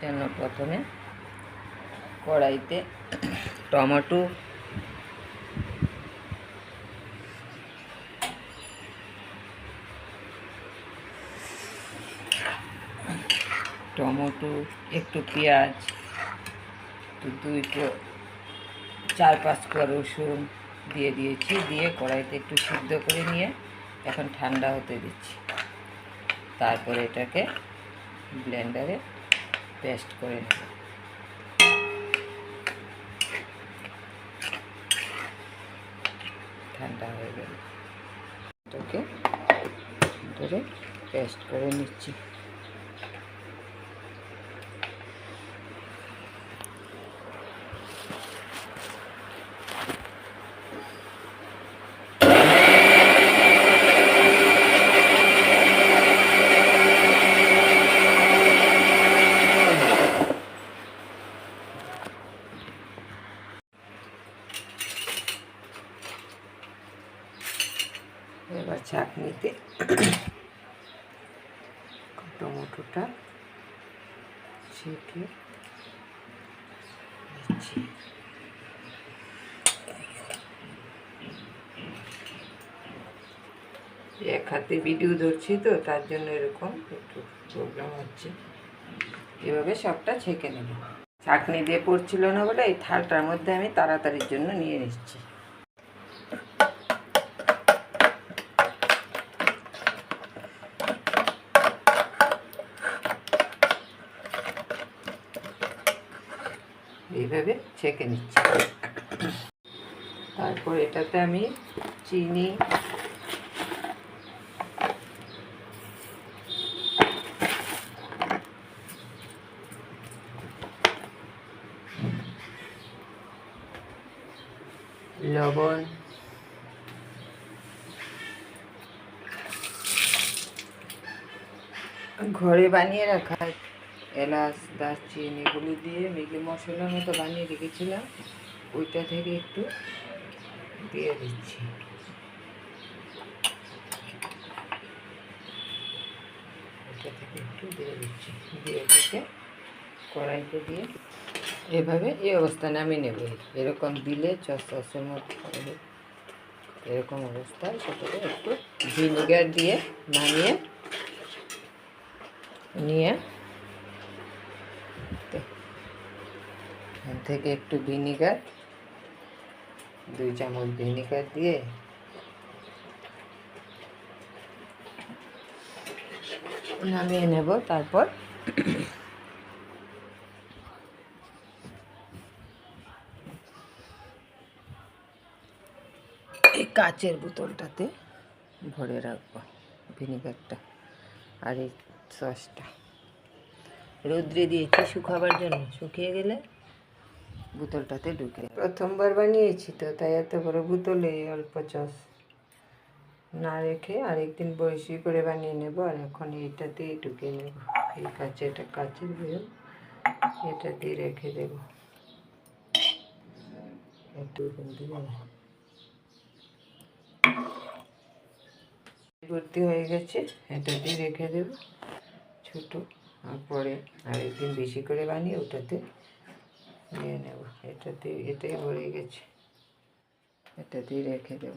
জন্য প্রথমে কড়াইতে টমেটো, একটু পেঁয়াজ, 4-5 কোয়া রসুন দিয়ে দিয়েছি। দিয়ে কড়াইতে একটু সিদ্ধ করে নিয়ে এখন ঠান্ডা হতে দিচ্ছি। তারপরে এটাকে ব্লেন্ডারে পেস্ট করে নেব। ঠান্ডা হয়ে গেল, এটাকে ধরে পেস্ট করে নিচ্ছি। এবার চাটনিতে টমেটোটা ছেঁকে দিচ্ছি। এক হাতে ভিডিও ধরছি তো, তার জন্য এরকম একটু প্রবলেম হচ্ছে। এভাবে সবটা ছেঁকে নেব। চাটনি দিয়ে পড়ছিল না বলে এই থালটার মধ্যে আমি তাড়াতাড়ির জন্য নিয়ে নিচ্ছি। এইভাবে ছেঁকে নিচ্ছি। তারপর এটাতে আমি চিনি, লবণ, ঘরে বানিয়ে রাখা এলাচ, দারচিনি এগুলো দিয়ে ম্যাগি মশলার মতো বানিয়ে রেখেছিলাম, ওইটা থেকে একটু দিয়ে দিচ্ছি। দিয়ে এটাকে কড়াইতে দিয়ে এভাবে এই অবস্থা নামিয়ে নেব। এরকম দিলে সসের মতো এরকম অবস্থায় সেটাকে একটু ভিনিগার দিয়ে নামিয়ে নিয়ে এখান থেকে একটু ভিনিগার, 2 চামচ ভিনিগার দিয়ে নামিয়ে নেব। তারপর এই কাচের বোতলটাতে ভরে রাখবো ভিনিগারটা আর এই সসটা। রোদ্রে দিয়েছি শুকাবার জন্য, শুকিয়ে গেলে বোতলটাতে ঢুকে। প্রথমবার বানিয়েছি তো, তাই এত বড় বোতলে অল্প সস না রেখে আরেকদিন বেশি করে বানিয়ে নেব। আর এখন এইটাতেই ঢুকিয়ে নেব। এই কাচের বয়ম, এটা দিয়ে রেখে দেব। একটু ভর্তি হয়ে গেছে, এটা দিয়ে রেখে দেব ছোট। আর পরে আরেকদিন বেশি করে বানিয়ে ওটাতে নিয়ে নেব। এটাই ভরে গেছে, এটা দিয়ে রেখে দেব।